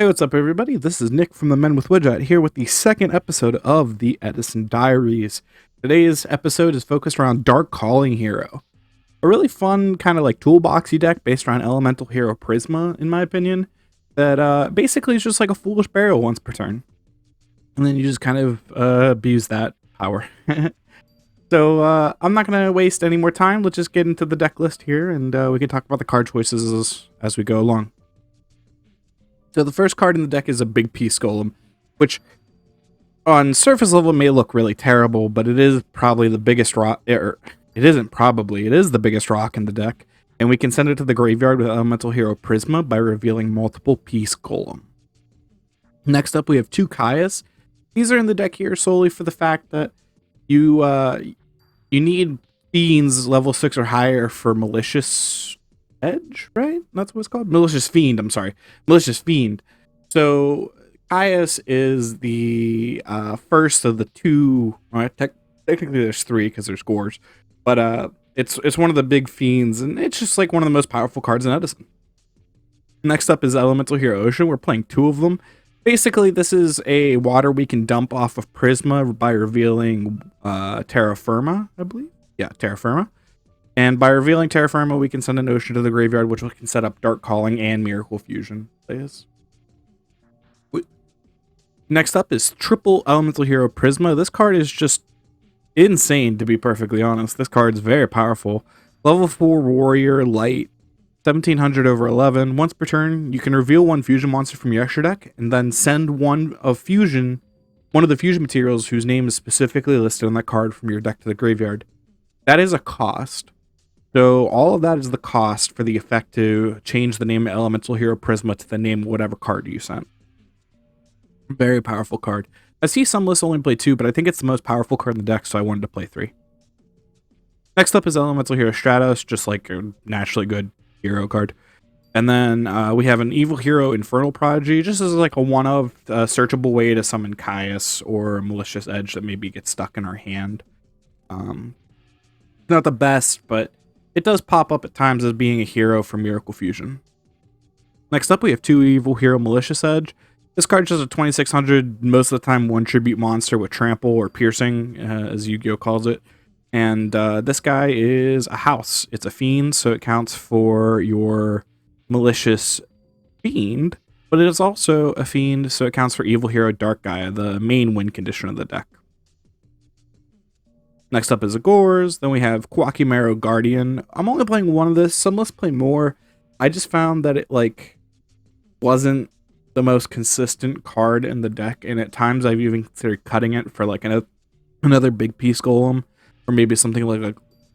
Hey, what's up, everybody? This is Nick from the Men with Wdjat here with the second episode of the Edison Diaries. Today's episode is focused around Dark Calling Hero, a really fun kind of like toolboxy deck based around Elemental HERO Prisma, in my opinion, that basically is just like a Foolish Burial once per turn. And then you just kind of abuse that power. So I'm not going to waste any more time. Let's just get into the deck list here, and we can talk about the card choices as we go along. So the first card in the deck is a Big Piece Golem, which on surface level may look really terrible, but it is probably the biggest rock. It isn't probably, it is the biggest rock in the deck, and we can send it to the graveyard with Elemental HERO Prisma by revealing multiple Piece Golem. Next up, we have two Kaias. These are in the deck here solely for the fact that you need Fiends level 6 or higher for Malicious Edge, right? That's what it's called? Malicious Fiend, I'm sorry. Malicious Fiend. So, Kaias is the first of the two, technically there's three because there's scores, but it's one of the big fiends, and it's just like one of the most powerful cards in Edison. Next up is Elemental HERO Ocean. We're playing two of them. Basically, this is a water we can dump off of Prisma by revealing Terra Firma, I believe. Yeah, Terra Firma. And by revealing Terra Firma, we can send an Ocean to the graveyard, which we can set up Dark Calling and Miracle Fusion. Next up is triple Elemental HERO Prisma. This card is just insane, to be perfectly honest. This card is very powerful. Level 4 Warrior, Light, 1700 over 11. Once per turn, you can reveal one fusion monster from your extra deck, and then send one of the fusion materials whose name is specifically listed on that card from your deck to the graveyard. That is a cost. So all of that is the cost for the effect to change the name of Elemental HERO Prisma to the name of whatever card you sent. Very powerful card. I see some lists only play two, but I think it's the most powerful card in the deck, so I wanted to play three. Next up is Elemental HERO Stratos, just like a naturally good hero card. And then we have an Evil Hero Infernal Prodigy, just as like a one-of searchable way to summon Kaias or a Malicious Edge that maybe gets stuck in our hand. Not the best, but it does pop up at times as being a hero for Miracle Fusion. Next up, we have two Evil Hero Malicious Edge. This card is just a 2600, most of the time one tribute monster with trample or piercing, as Yu-Gi-Oh calls it. And this guy is a house. It's a fiend, so it counts for your Malicious Fiend, but it is also a fiend, so it counts for Evil Hero Dark Gaia, the main win condition of the deck. Next up is Agors. Then we have Quackimero Guardian. I'm only playing one of this. Some lists play more. I just found that it wasn't the most consistent card in the deck, and at times I've even considered cutting it for like another Big Piece Golem, or maybe something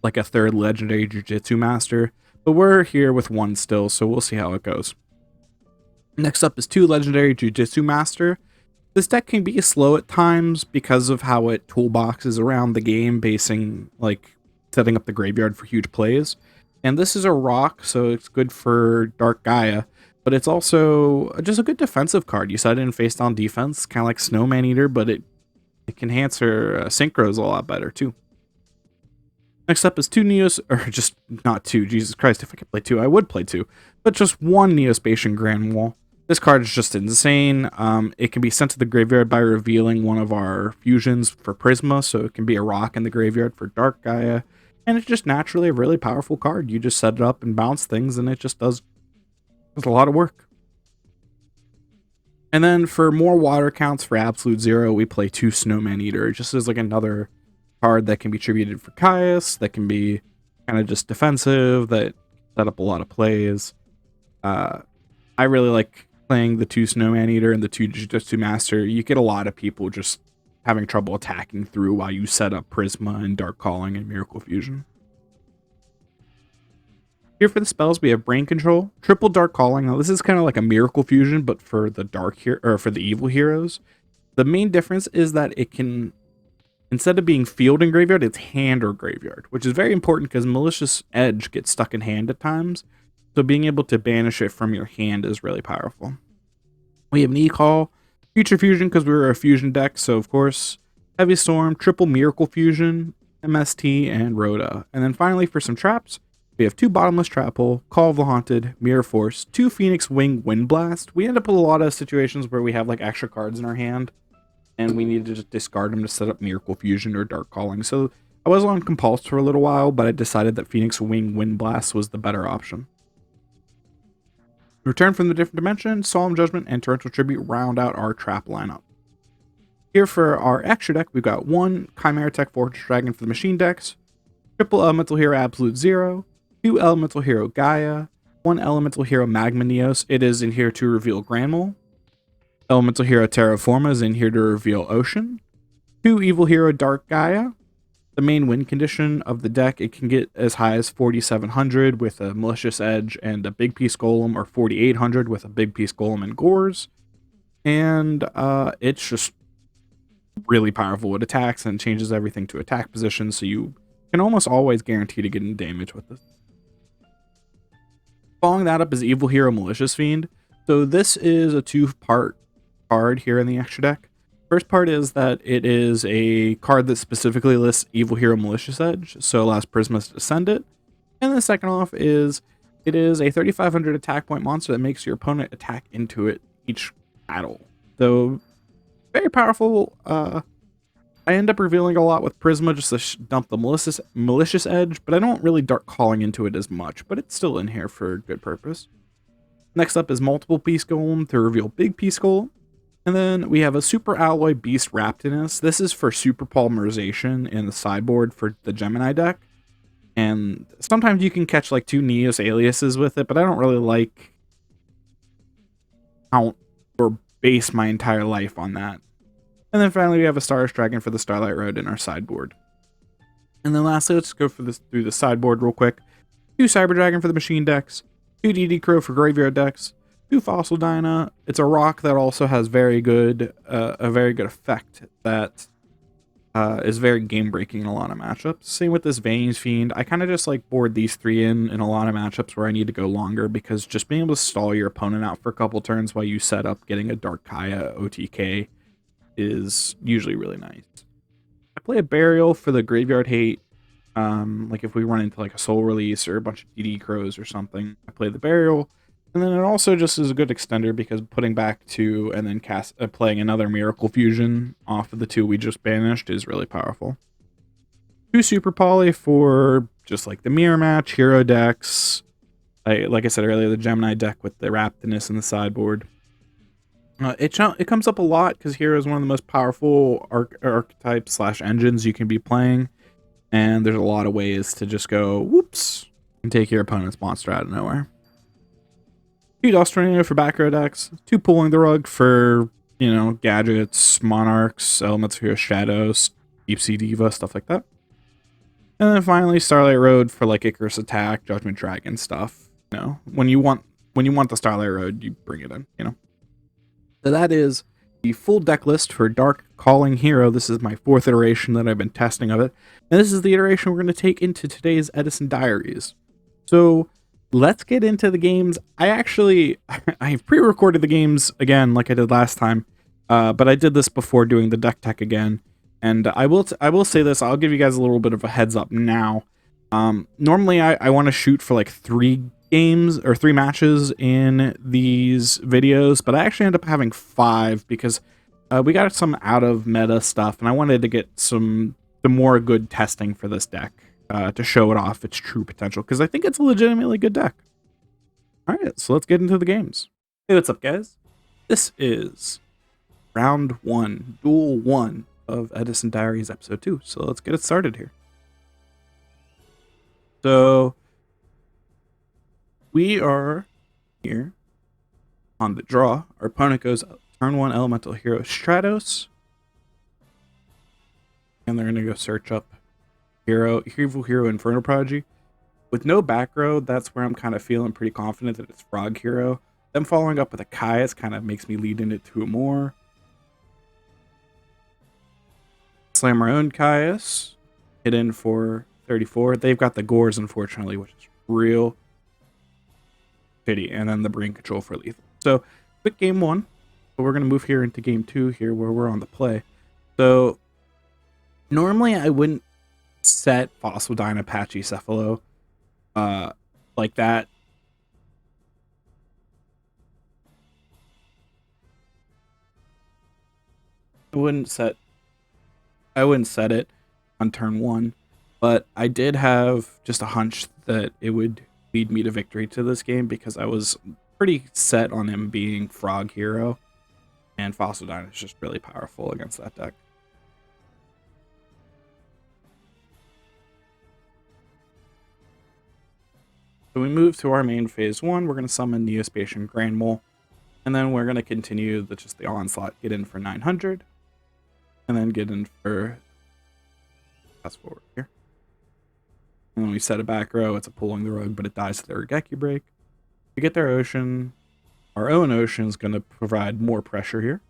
like a third legendary Jiu-Jitsu Master. But we're here with one still, so we'll see how it goes. Next up is two legendary Jiu-Jitsu Master. This deck can be slow at times because of how it toolboxes around the game, setting up the graveyard for huge plays. And this is a rock, so it's good for Dark Gaia, but it's also just a good defensive card. You set it in face-down defense, kind of like Snowman Eater, but it can answer synchros a lot better too. Next up is two Neos, or just not two, Jesus Christ, if I could play two, I would play two, but just one Neospatian Grand Wall. This card is just insane. It can be sent to the graveyard by revealing one of our fusions for Prisma, so it can be a rock in the graveyard for Dark Gaia, and it's just naturally a really powerful card. You just set it up and bounce things, and it just does a lot of work. And then for more water counts for Absolute Zero, we play two Snowman Eater, just as like another card that can be tributed for Kaias, that can be kind of just defensive, that set up a lot of plays. I really like playing the two Snowman Eater and the two Jiu-Jitsu Master. You get a lot of people just having trouble attacking through while you set up Prisma and Dark Calling and Miracle Fusion. Here for the spells, we have Brain Control, triple Dark Calling. Now this is kind of like a Miracle Fusion, but for the for the evil heroes. The main difference is that it can, instead of being field and graveyard, it's hand or graveyard, which is very important because Malicious Edge gets stuck in hand at times. So being able to banish it from your hand is really powerful. We have an E-Call, Future Fusion because we were a fusion deck, so of course, Heavy Storm, triple Miracle Fusion, MST, and Rhoda. And then finally for some traps, We have 2 Bottomless Trap Hole, Call of the Haunted, Mirror Force, 2 Phoenix Wing Wind Blast. We end up with a lot of situations where we have like extra cards in our hand, and we need to just discard them to set up Miracle Fusion or Dark Calling. So I was on Compulse for a little while, but I decided that Phoenix Wing Wind Blast was the better option. Return from the Different Dimension, Solemn Judgment, and Torrential Tribute round out our trap lineup. Here for our extra deck, we've got 1 Chimera Tech Fortress Dragon for the machine decks, triple Elemental Hero Absolute Zero, 2 Elemental Hero Gaia, 1 Elemental Hero Magma Neos. It is in here to reveal Granmole. Elemental Hero Terraforma is in here to reveal Ocean. 2 Evil Hero Dark Gaia. The main win condition of the deck, it can get as high as 4,700 with a Malicious Edge and a Big Piece Golem, or 4,800 with a Big Piece Golem and Gores. And it's just really powerful. It attacks and changes everything to attack position, so you can almost always guarantee to get in damage with this. Following that up is Evil Hero Malicious Fiend. So this is a 2-part card here in the extra deck. First part is that it is a card that specifically lists Evil Hero Malicious Edge, so allows Prisma to send it. And the second off is it is a 3,500 attack point monster that makes your opponent attack into it each battle. So very powerful. I end up revealing a lot with Prisma just to dump the Malicious Edge, but I don't really Dark Calling into it as much, but it's still in here for good purpose. Next up is Multiple Piece Golem to reveal Big Piece Golem. And then we have a Super Alloy Beast Raptinus. This is for super polymerization in the sideboard for the Gemini deck. And sometimes you can catch like 2 Neos aliases with it, but I don't really like count or base my entire life on that. And then finally we have a Stardust Dragon for the Starlight Road in our sideboard. And then lastly, let's go through the sideboard real quick. 2 Cyber Dragon for the machine decks, 2 DD Crow for graveyard decks, 2 Fossil Dyna. It's a rock that also has a very good effect that is very game breaking in a lot of matchups. Same with this Vayne's Fiend. I kind of just like board these 3 in a lot of matchups where I need to go longer, because just being able to stall your opponent out for a couple turns while you set up getting a Dark Kaya OTK is usually really nice. I play a Burial for the graveyard hate. Like if we run into like a Soul Release or a bunch of DD Crows or something, I play the Burial. And then it also just is a good extender because putting back 2 and then playing another Miracle Fusion off of the 2 we just banished is really powerful. 2 Super Poly for just like the mirror match, hero decks. Like I said earlier, the Gemini deck with the Raptinus in the sideboard. It comes up a lot because hero is one of the most powerful archetypes / engines you can be playing. And there's a lot of ways to just go, whoops, and take your opponent's monster out of nowhere. 2 Dust Tornado for back row decks, 2 Pulling the Rug for, gadgets, monarchs, Elemental Hero Shadows, Deep Sea Diva, stuff like that. And then finally Starlight Road for like Icarus Attack, Judgment Dragon stuff. When you want the Starlight Road, you bring it in, So that is the full deck list for Dark Calling Hero. This is my 4th iteration that I've been testing of it. And this is the iteration we're going to take into today's Edison Diaries. So let's get into the games. I pre-recorded the games again like I did last time, but I did this before doing the deck tech again. And I will say this, I'll give you guys a little bit of a heads up now. Normally I want to shoot for like 3 games or 3 matches in these videos, but I actually end up having 5 because we got some out of meta stuff and I wanted to get some more good testing for this deck. To show it off its true potential, because I think it's a legitimately good deck. Alright, so let's get into the games. Hey, what's up, guys? This is round 1, duel 1 of Edison Diaries episode 2, so let's get it started here. So, we are here on the draw. Our opponent goes turn 1 Elemental Hero Stratos, and they're going to go search up Evil Hero Inferno Prodigy. With no back row, that's where I'm kind of feeling pretty confident that it's Frog Hero. Them following up with a Caius kind of makes me lead into 2 more. Slam our own Caius. Hit in for 34. They've got the Gores, unfortunately, which is real shitty. And then the Brain Control for lethal. So, quick game 1. But we're going to move here into game 2 here where we're on the play. So, normally I wouldn't set Fossil Dyna Pachycephalo like that. I wouldn't set it on turn 1, but I did have just a hunch that it would lead me to victory to this game because I was pretty set on him being Frog Hero, and Fossil Dine is just really powerful against that deck. So we move to our main phase 1. We're going to summon Neospatian Grand Mole, and then we're going to continue just the onslaught, get in for 900, and then get in for, fast forward here. And then we set a back row. It's a Pulling the Rug, but it dies to their Regeki Break. We get their Ocean. Our own Ocean is going to provide more pressure here.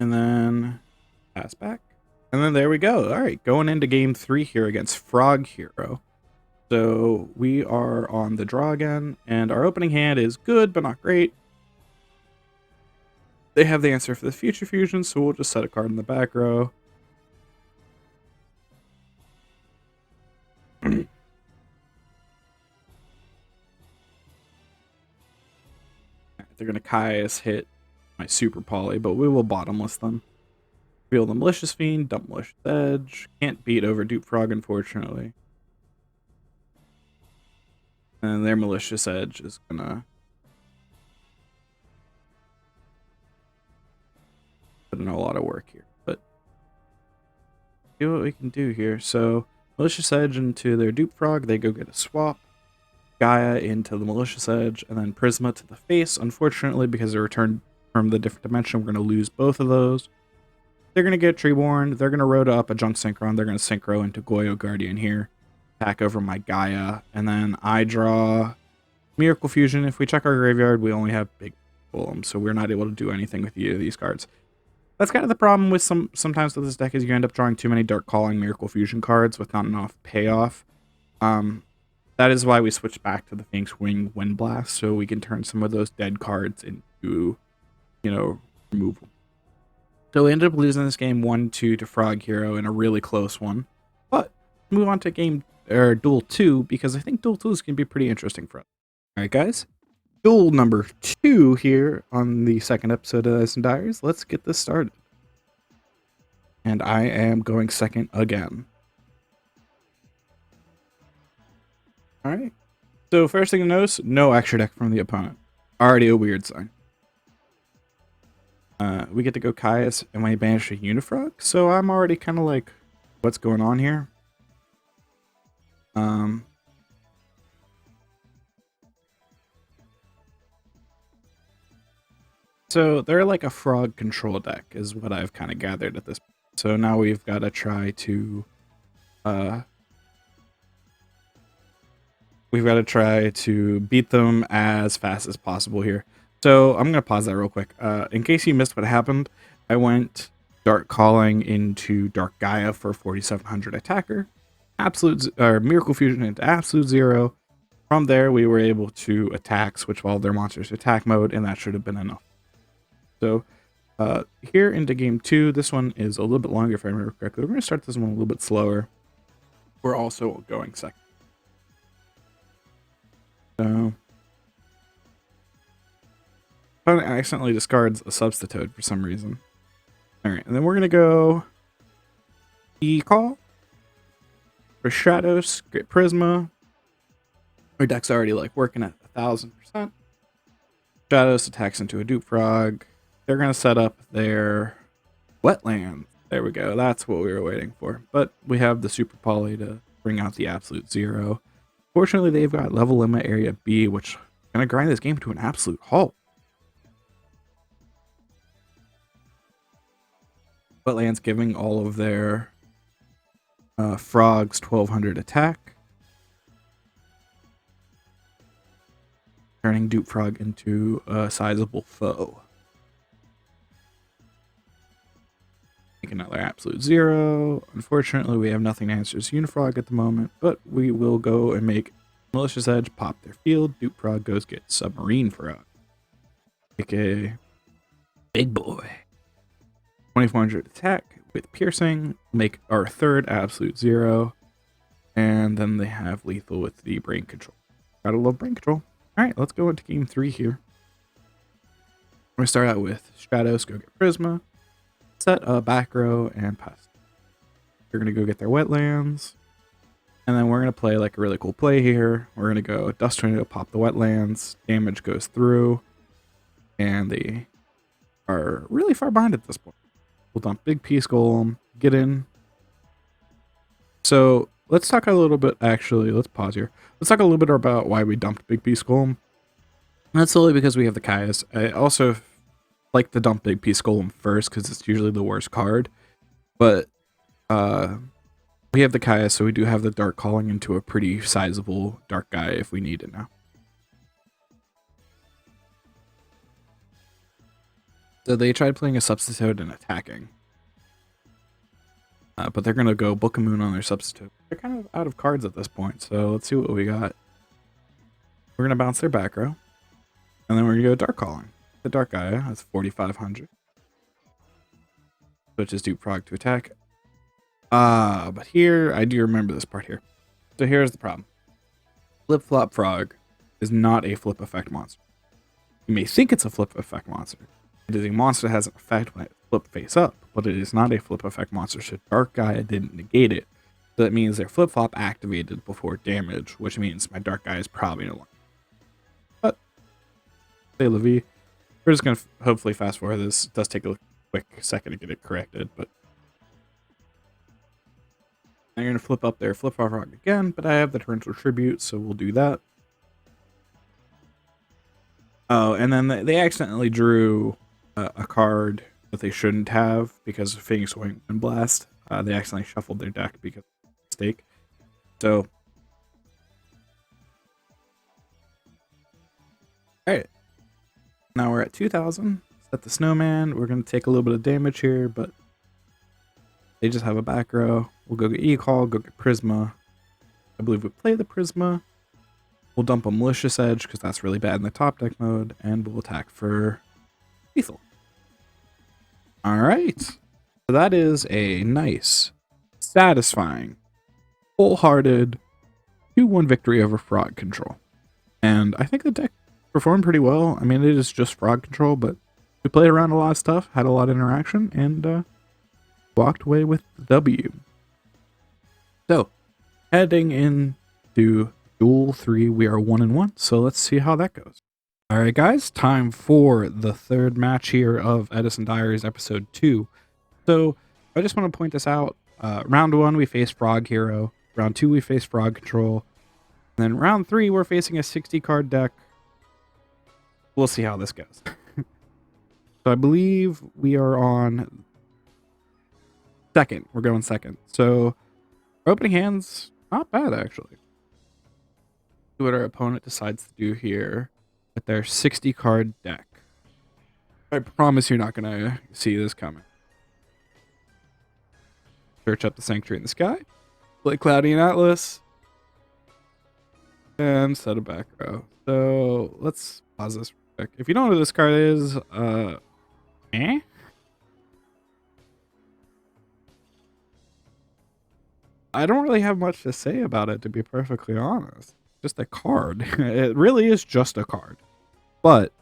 And then pass back. And then there we go. All right, going into game 3 here against Frog Hero. So we are on the draw again, and our opening hand is good, but not great. They have the answer for the Future Fusion, so we'll just set a card in the back row. They're going to Caius hit my Super Poly, but we will bottomless them. Reveal the Malicious Fiend, dump Malicious Edge. Can't beat over Dupe Frog, unfortunately. And their Malicious Edge is going to put in a lot of work here. But see what we can do here. So Malicious Edge into their Dupe Frog. They go get a swap. Gaia into the Malicious Edge, and then Prisma to the face. Unfortunately, because they returned from the different dimension, we're going to lose both of those. They're going to get Treeborn. They're going to road up a Junk Synchron. They're going to Synchro into Goyo Guardian here. Attack over my Gaia. And then I draw Miracle Fusion. If we check our graveyard, we only have Big Golem, so we're not able to do anything with either of these cards. That's kind of the problem with sometimes with this deck, is you end up drawing too many Dark Calling Miracle Fusion cards with not enough payoff. That is why we switched back to the Phoenix Wing Wind Blast, so we can turn some of those dead cards into, removal. So we ended up losing this game 1-2 to Frog Hero in a really close one. But move on to Duel 2, because I think Duel 2 is going to be pretty interesting for us. Alright guys, Duel number 2 here on the second episode of Edison Diaries. Let's get this started. And I am going second again. Alright, so first thing to notice, no extra deck from the opponent. Already a weird sign. We get to go Caius, and we banish a Unifrog, so I'm already kind of like, what's going on here? So they're like a frog control deck, is what I've kind of gathered at this point. So now we've got to try to beat them as fast as possible here. So I'm going to pause that real quick. In case you missed what happened, I went Dark Calling into Dark Gaia for 4700 attacker, Miracle Fusion into Absolute Zero. From there, we were able to attack, switch all their monsters to attack mode, and that should have been enough. So here into game 2, this one is a little bit longer if I remember correctly. We're going to start this one a little bit slower. We're also going second. So opponent accidentally discards a Substitute for some reason. Alright, and then we're going to go E-Call for Shadows, Great Prisma. Our deck's already like working at 1000%. Shadows attacks into a Dupe Frog. They're going to set up their Wetlands. There we go. That's what we were waiting for. But we have the Super Poly to bring out the Absolute Zero. Fortunately, they've got Level Limit Area B, which is going to grind this game to an absolute halt. Wetlands giving all of their frogs 1200 attack. Turning Dupe Frog into a sizable foe. Make another Absolute Zero. Unfortunately, we have nothing to answer this Unifrog at the moment, but we will go and make Malicious Edge pop their field. Dupe Frog goes get Submarine Frog, aka Big Boy. 2400 attack with Piercing. Make our third Absolute Zero. And then they have lethal with the brain control. Gotta love brain control. All right, let's go into game 3 here. We're gonna start out with Stratos, go get Prisma, set a back row, and Pest. They're gonna go get their wetlands. And then we're going to play like a really cool play here. We're going to go Dust Tornado, pop the wetlands. Damage goes through. And they are really far behind at this point. We'll dump Big Peace Golem, get in. So let's talk a little bit, actually, let's pause here. Let's talk a little bit about why we dumped Big Peace Golem. That's solely because we have the Caius. I also like to dump Big Peace Golem first because it's usually the worst card. But, we have the Kaya, so we do have the Dark Calling into a pretty sizable Dark guy if we need it now. So they tried playing a Substitute and attacking. But they're going to go Book of Moon on their Substitute. They're kind of out of cards at this point, so let's see what we got. We're going to bounce their back row. And then we're going to go Dark Calling. The Dark guy, that's 4,500. Switches to Prog to attack. But here, I do remember this part here. So here's the problem. Flip-Flop Frog is not a flip effect monster. You may think it's a flip effect monster. It is a monster that has an effect when it flip face up, but it is not a flip effect monster, so Dark Gaia didn't negate it. So that means their flip-flop activated before damage, which means my Dark Gaia is probably no longer. But, say la vie. We're just going to hopefully fast forward this. It does take a quick second to get it corrected, but now you're going to flip up there, flip off rock again, but I have the Torrential Tribute, so we'll do that. Oh, and then they accidentally drew a card that they shouldn't have because of Phoenix Wing and Blast. They accidentally shuffled their deck because of a mistake. So, alright. Now we're at 2,000. Set the Snowman. We're going to take a little bit of damage here, but they just have a back row. We'll go get E-Call, go get Prisma. I believe we play the Prisma. We'll dump a Malicious Edge because that's really bad in the top deck mode. And we'll attack for lethal. Alright. So that is a nice, satisfying, wholehearted 2-1 victory over Frog Control. And I think the deck performed pretty well. I mean, it is just Frog Control, but we played around a lot of stuff, had a lot of interaction, and walked away with the W. So, heading into Duel 3, we are 1-1, so let's see how that goes. Alright guys, time for the third match here of Edison Diaries Episode 2. So, I just want to point this out. Round 1, we faced Frog Hero. Round 2, we faced Frog Control. And then round 3, we're facing a 60-card deck. We'll see how this goes. So, I believe we are on second. We're going second. So, our opening hand's not bad, actually. See what our opponent decides to do here with their 60-card deck. I promise you're not going to see this coming. Search up the Sanctuary in the Sky. Play Cloudy and Atlas. And set a back row. So, let's pause this real quick. If you don't know who this card is, I don't really have much to say about it, to be perfectly honest. Just a card. It really is just a card. But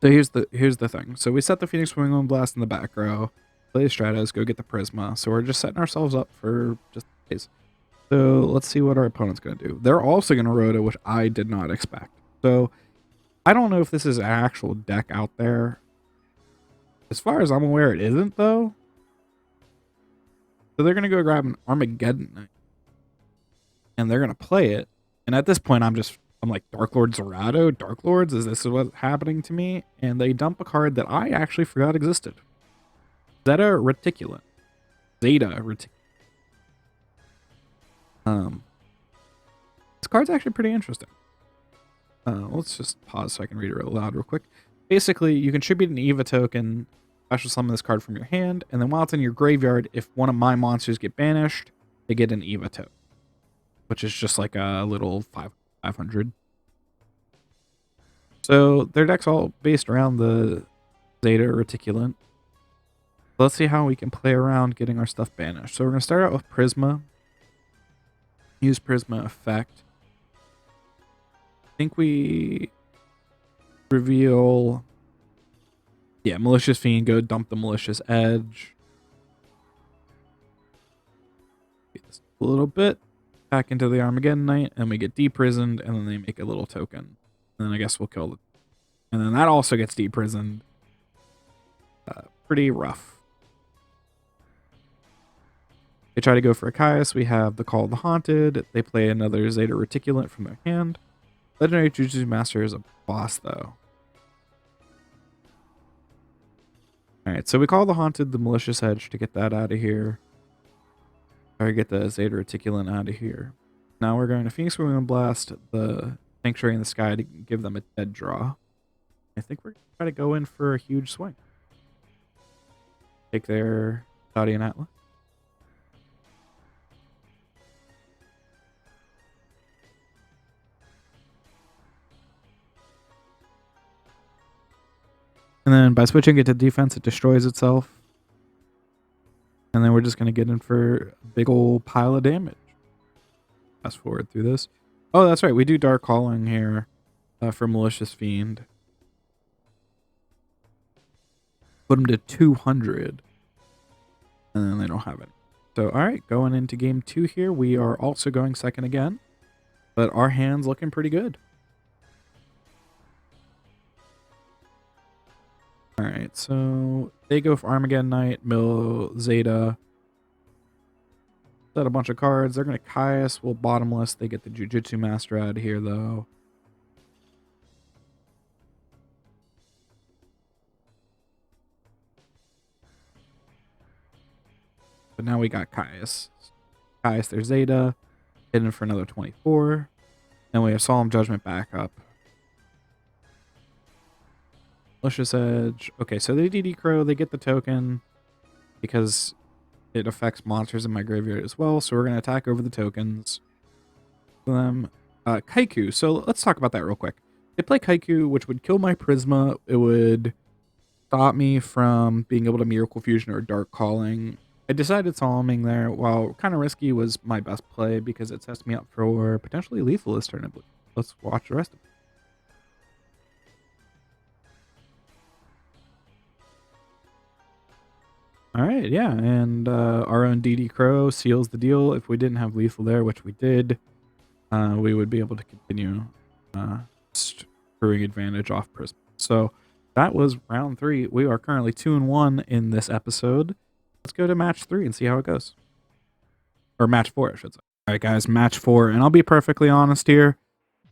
so here's the thing. So we set the Phoenix Wing on Blast in the back row, play the Stratos, go get the Prisma. So we're just setting ourselves up for just in case. So let's see what our opponent's gonna do. They're also gonna Rhoda, which I did not expect. So I don't know if this is an actual deck out there. As far as I'm aware, it isn't though. So they're going to go grab an Armageddon Knight. And they're going to play it. And at this point, I'm like, Dark Lord Zerato? Dark Lords? Is this what's happening to me? And they dump a card that I actually forgot existed. Zeta Reticulant. Zeta Reticulant. This card's actually pretty interesting. Let's just pause so I can read it real loud real quick. Basically, you contribute an EVA token, special summon this card from your hand, and then while it's in your graveyard, if one of my monsters get banished, they get an EVA token, which is just like a little 500. So their deck's all based around the Zeta Reticulant. Let's see how we can play around getting our stuff banished. So we're going to start out with Prisma. Use Prisma effect. I think we reveal... Yeah, Malicious Fiend, go dump the Malicious Edge. This a little bit. Back into the Armageddon Knight, and we get deprisoned, and then they make a little token. And then I guess we'll kill it. And then that also gets deprisoned. Pretty rough. They try to go for a Caius. We have the Call of the Haunted. They play another Zeta Reticulant from their hand. Legendary Jujutsu Master is a boss, though. Alright, so we call the Haunted the Malicious Edge to get that out of here. Or get the Zeta Reticulant out of here. Now we're going to Phoenix Wing and Blast the Sanctuary in the Sky to give them a dead draw. I think we're going to try to go in for a huge swing. Take their Guardian Atlas. And then by switching it to defense, it destroys itself. And then we're just going to get in for a big old pile of damage. Fast forward through this. Oh, that's right. We do Dark Calling here for Malicious Fiend. Put them to 200. And then they don't have it. So, alright. Going into game 2 here. We are also going second again. But our hand's looking pretty good. Alright, so they go for Armageddon Knight, Mill, Zeta. Set a bunch of cards. They're going to Caius. We'll bottomless. They get the Jujutsu Master out of here, though. But now we got Caius. Caius, there's Zeta. Hidden for another 24. And we have Solemn Judgment back up. Malicious Edge. Okay, so they DD Crow. They get the token because it affects monsters in my graveyard as well. So we're going to attack over the tokens. Them. Kaiku. So let's talk about that real quick. They play Kaiku, which would kill my Prisma. It would stop me from being able to Miracle Fusion or Dark Calling. I decided Solemning there, while kind of risky, was my best play because it sets me up for potentially lethal this turn. Let's watch the rest of it. All right, yeah, and our own DD Crow seals the deal. If we didn't have lethal there, which we did, we would be able to continue screwing advantage off Prism. So that was round 3. We are currently 2-1 in this episode. Let's go to match 3 and see how it goes. Or match 4, I should say. All right, guys, match 4. And I'll be perfectly honest here.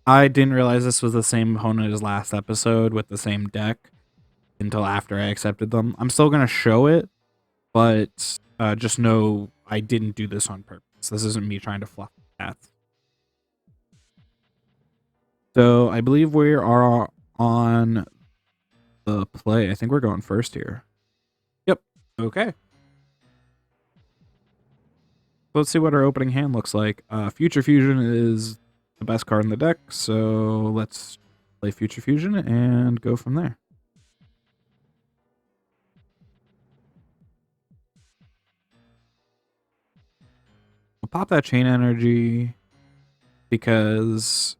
I didn't realize this was the same opponent as last episode with the same deck until after I accepted them. I'm still going to show it, but just know I didn't do this on purpose. This isn't me trying to fluff the stats. So I believe we are on the play. I think we're going first here. Yep. Okay. Let's see what our opening hand looks like. Future Fusion is the best card in the deck, so let's play Future Fusion and go from there. We'll pop that Chain Energy because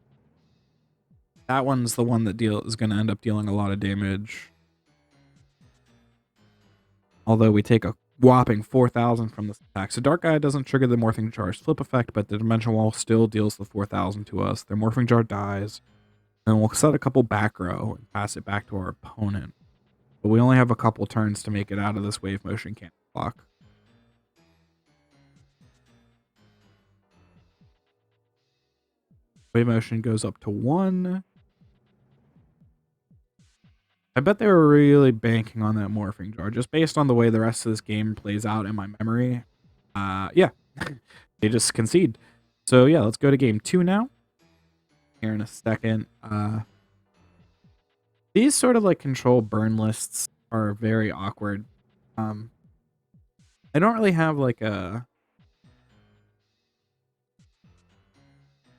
that one's the one that is going to end up dealing a lot of damage. Although we take a whopping 4,000 from this attack. So Dark Eye doesn't trigger the Morphing Jar's flip effect, but the Dimension Wall still deals the 4,000 to us. Their Morphing Jar dies. And we'll set a couple back row and pass it back to our opponent. But we only have a couple turns to make it out of this Wave Motion cannon block. Wave Motion goes up to 1. I bet they were really banking on that Morphing Jar, just based on the way the rest of this game plays out in my memory. Yeah, they just concede. So yeah, let's go to game 2 now. Here in a second. These sort of like control burn lists are very awkward. I don't really have like a...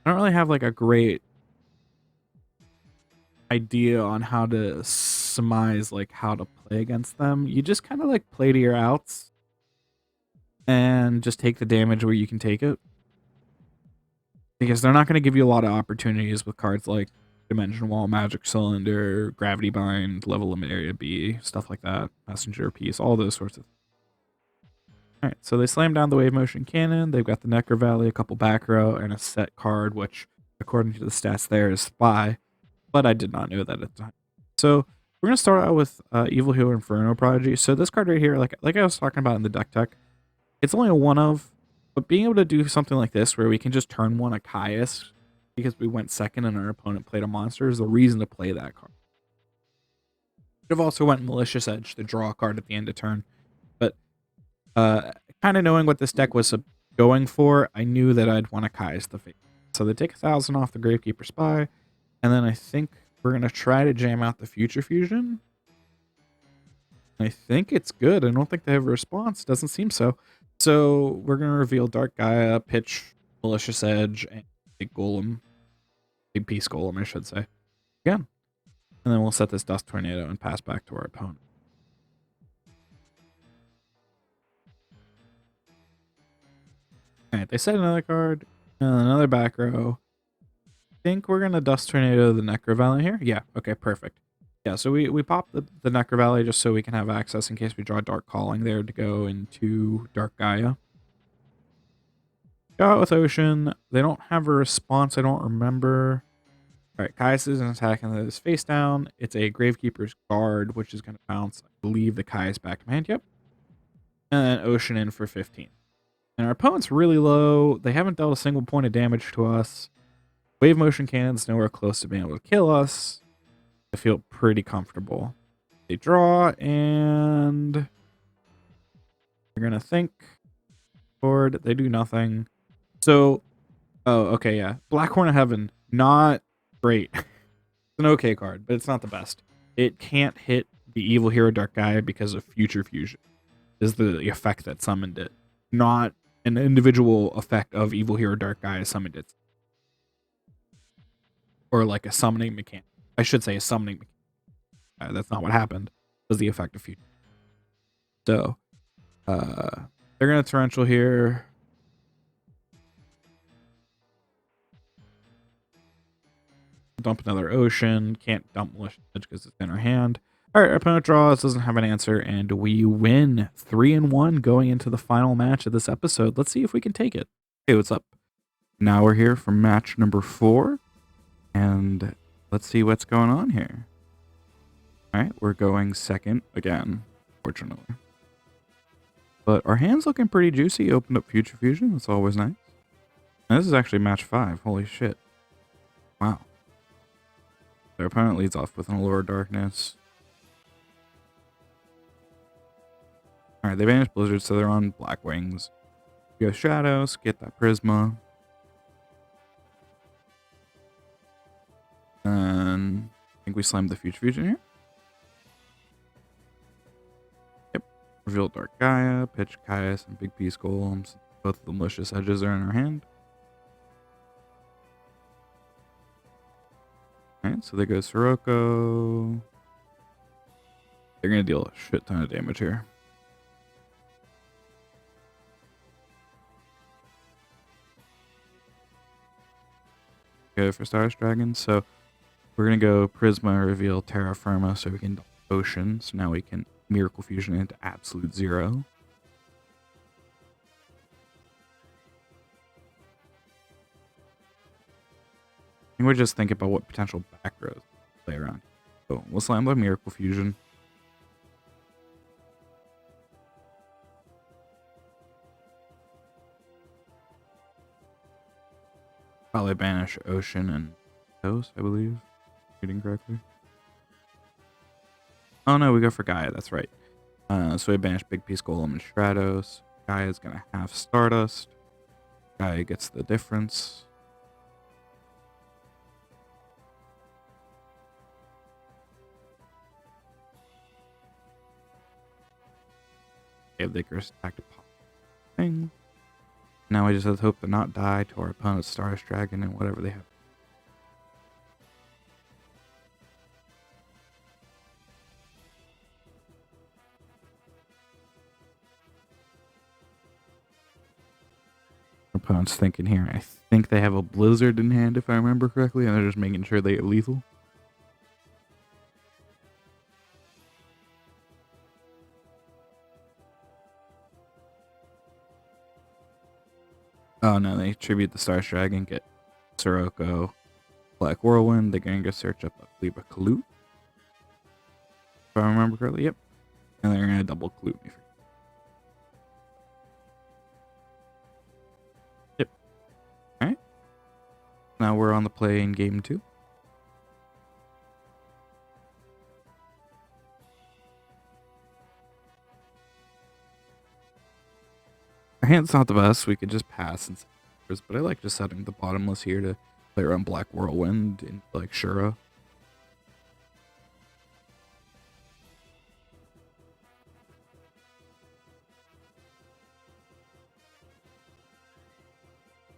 I don't really have like a great idea on how to surmise like how to play against them. You just kind of like play to your outs and just take the damage where you can take it. because they're not going to give you a lot of opportunities with cards like Dimension Wall, Magic Cylinder, Gravity Bind, Level Limit Area B, stuff like that, Messenger Piece, all those sorts of things. All right, so they slam down the Wave Motion Cannon. They've got the Necro Valley, a couple back row, and a set card, which, according to the stats there, is Spy, but I did not know that at the time. So we're going to start out with Evil Healer Inferno Prodigy. So this card right here, like I was talking about in the deck tech, it's only a one of, but being able to do something like this where we can just turn one a Caius because we went second and our opponent played a monster is the reason to play that card. Could have also went Malicious Edge to draw a card at the end of turn, but kind of knowing what this deck was going for, I knew that I'd want to Caius the Fate. So they take 1,000 off the Gravekeeper Spy, and then I think we're going to try to jam out the Future Fusion. I think it's good. I don't think they have a response. Doesn't seem so. So we're going to reveal Dark Gaia, pitch Malicious Edge, and Big Golem. Big Peace Golem, I should say. Again. And then we'll set this Dust Tornado and pass back to our opponent. Alright, they set another card. Another back row. I think we're going to Dust Tornado the Necro Valley here. Yeah, okay, perfect. Yeah, so we pop the Necro Valley just so we can have access in case we draw Dark Calling there to go into Dark Gaia. Go out with Ocean. They don't have a response. I don't remember. All right, Caius is an attack and that is face down. It's a Gravekeeper's Guard, which is going to bounce, I believe, the Caius back to hand. Yep. And then Ocean in for 15. And our opponent's really low. They haven't dealt a single point of damage to us. Wave Motion Cannon's nowhere close to being able to kill us. I feel pretty comfortable. They draw, and they're going to think. Board. They do nothing. So, oh, okay, yeah. Black Horn of Heaven, not great. It's an okay card, but it's not the best. It can't hit the Evil Hero Dark Gaia because of Future Fusion. Is the effect that summoned it. Not an individual effect of Evil Hero Dark Gaia summoned it. Or like a summoning mechanic. I should say a summoning mechanic. That's not what happened. It was the effect of Future. So, they're going to Torrential here. Dump another Ocean. Can't dump Malicious Edge because it's in our hand. All right, our opponent draws, doesn't have an answer, and we win 3-1 going into the final match of this episode. Let's see if we can take it. Hey, what's up? Now we're here for match number 4, and let's see what's going on here. All right, we're going second again, fortunately. But our hand's looking pretty juicy. Opened up Future Fusion. That's always nice. And this is actually match 5. Holy shit. Wow. Their opponent leads off with an Allure of Darkness. Alright, they banished Blizzard, so they're on Black Wings. We go Shadows, get that Prisma. And I think we slammed the Future Fusion here. Yep. Reveal Dark Gaia, pitch Caius, and Big Peace Golems. Both of the Malicious Edges are in our hand. Alright, so there goes Sirocco. They're going to deal a shit ton of damage here. Go for Stars Dragon. So we're going to go Prisma, reveal Terra Firma so we can Ocean. So now we can Miracle Fusion into Absolute Zero. And we're just thinking about what potential back rows play around. So we'll slam the Miracle Fusion. Probably banish Ocean and Toast, I believe. Reading correctly. Oh no, we go for Gaia, that's right. So we banish Big Peace Golem and Stratos. Gaia's gonna have Stardust. Gaia gets the difference. If they can attack the thing. Now we just have to hope to not die to our opponent's Stars Dragon and whatever they have. Opponent's thinking here. I think they have a Blizzard in hand, if I remember correctly, and they're just making sure they get lethal. Oh no, they tribute the Star Dragon, get Sirocco, Black Whirlwind. They're gonna go search up, I believe, a Klute, if I remember correctly. Yep, and they're gonna double Klute me. Yep. All right. Now we're on the play in game 2. Our hand's not the best. We could just pass and but I like just setting the bottomless here to play around Black Whirlwind and like Shura.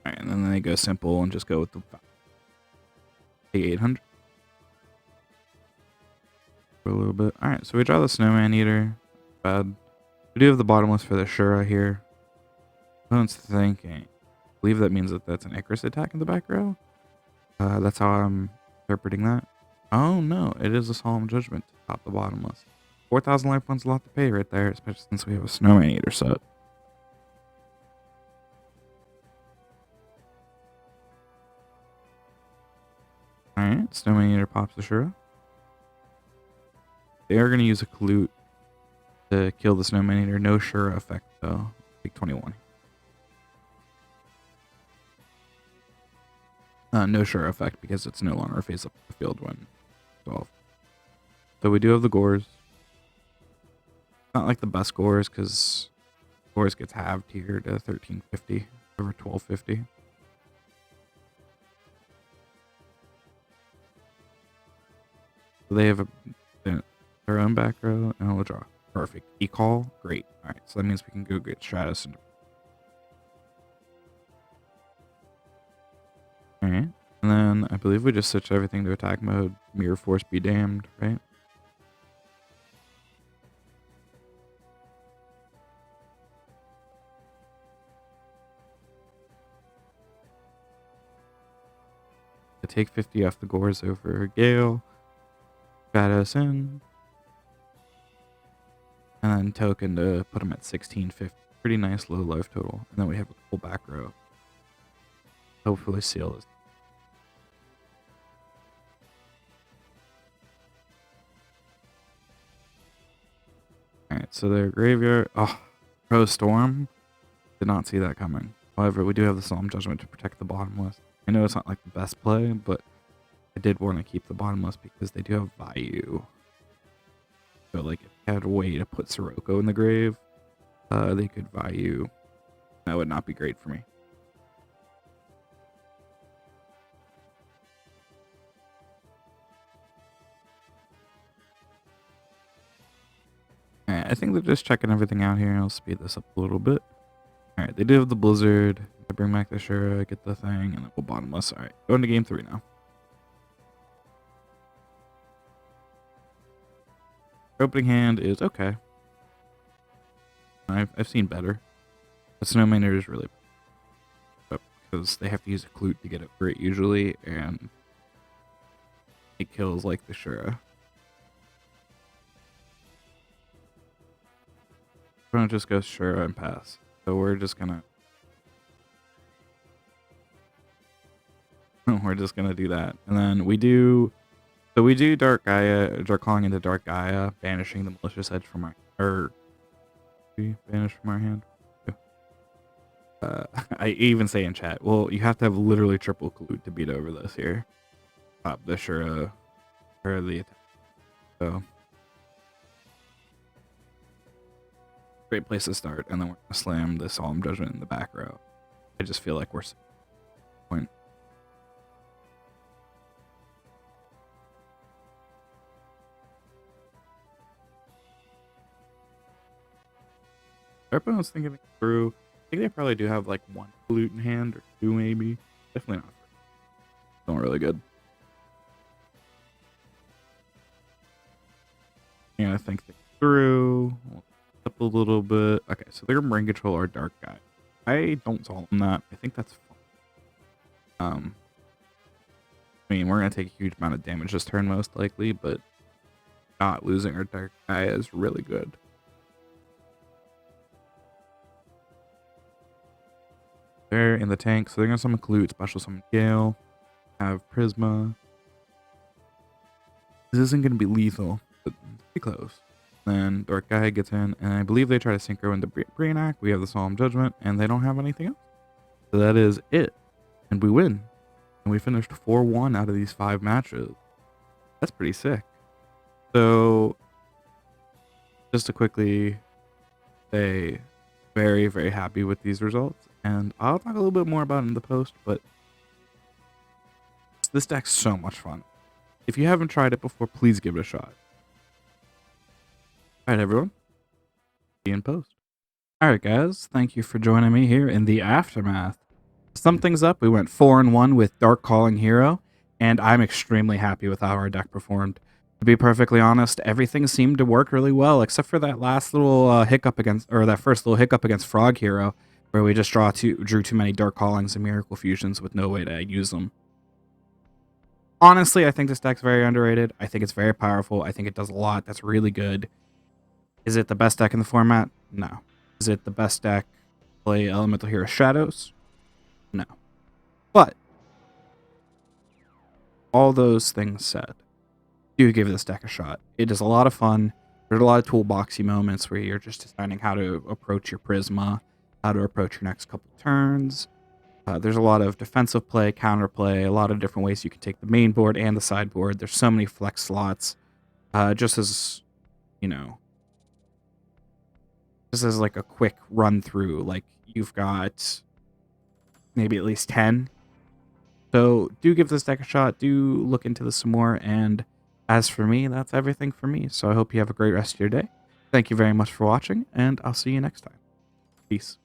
Alright, and then they go simple and just go with the 800 for a little bit. Alright, so we draw the Snowman Eater. Bad. We do have the bottomless for the Shura here. Opponent's thinking. I believe that means that that's an Icarus attack in the back row. That's how I'm interpreting that. Oh no, it is a Solemn Judgment to top the bottomless. 4,000 life points, a lot to pay right there, especially since we have a Snowman Eater set. Alright, Snowman Eater pops the Shura. They are going to use a Klute to kill the Snowman Eater. No Shura effect though. Take 21. No Shura effect because it's no longer face up the field when 12. So we do have the Gores. Not like the best Gores because Gores gets halved here to 1350 over 1250. So they have their own back row, and we'll draw. Perfect. E-call. Great. Alright, so that means we can go get Stratus. Alright. And then I believe we just switch everything to attack mode. Mirror Force be damned, right? I take 50 off the Gores over Gale. Stratus in. And then token to put them at 1650. Pretty nice low life total. And then we have a full back row. Hopefully seal this. Alright, so their graveyard. Oh, Pro Storm. Did not see that coming. However, we do have the Solemn Judgment to protect the bottomless. I know it's not like the best play, but I did want to keep the bottomless because they do have value. So, like, if they had a way to put Sirocco in the grave, they could value. That would not be great for me. Alright, I think they're just checking everything out here. I'll speed this up a little bit. Alright, they do have the Blizzard. I bring back the Shura, get the thing, and then we'll bottomless. Alright, go into game 3 now. Opening hand is okay. I've seen better. But Snowman Eater is really because they have to use a Klute to get it for it usually, and it kills like the Shura. We're gonna just go Shura and pass. So we're just gonna do that. And then we do Dark Gaia, calling into Dark Gaia, banishing the Malicious Edge from our banish from our hand. I even say in chat, well, you have to have literally triple Klute to beat over this here. Pop the Shura or the attack. So great place to start, and then we're gonna slam the Solemn Judgment in the back row. I just feel like we're point. Our opponent's thinking through. I think they probably do have like one Klute in hand or two, maybe. Definitely not. Don't really good. Yeah, I think through. We'll up a little bit. Okay, so they're gonna brain control our Dark Guy. I don't solemn that. I think that's fun. I mean, we're going to take a huge amount of damage this turn, most likely, but not losing our dark guy is really good. They're in the tank, so they're going to summon Clute, special summon Gale, have Prisma. This isn't going to be lethal, but it's pretty close. Then Dark Guy gets in, and I believe they try to synchro into Brainiac. We have the Solemn Judgment, and they don't have anything else. So that is it. And we win. And we finished 4-1 out of these 5 matches. That's pretty sick. So, just to quickly say, very, very happy with these results. And I'll talk a little bit more about it in the post, but this deck's so much fun. If you haven't tried it before, please give it a shot. Alright, everyone. See you in post. Alright, guys. Thank you for joining me here in the Aftermath. To sum things up, we went 4-1 with Dark Calling Hero, and I'm extremely happy with how our deck performed. To be perfectly honest, everything seemed to work really well, except for that last little hiccup against, or that first little hiccup against Frog Hero, where we just drew too many Dark Callings and Miracle Fusions with no way to use them. Honestly, I think this deck's very underrated. I think it's very powerful. I think it does a lot that's really good. Is it the best deck in the format? No. Is it the best deck to play Elemental HERO Shadows? No. But, all those things said, do give this deck a shot. It is a lot of fun. There's a lot of toolboxy moments where you're just deciding how to approach your Prisma, how to approach your next couple turns. There's a lot of defensive play, counterplay, a lot of different ways you can take the main board and the sideboard. There's so many flex slots. Just as, you know, just as like a quick run through, like you've got maybe at least 10. So do give this deck a shot. Do look into this some more. And as for me, that's everything for me. So I hope you have a great rest of your day. Thank you very much for watching, and I'll see you next time. Peace.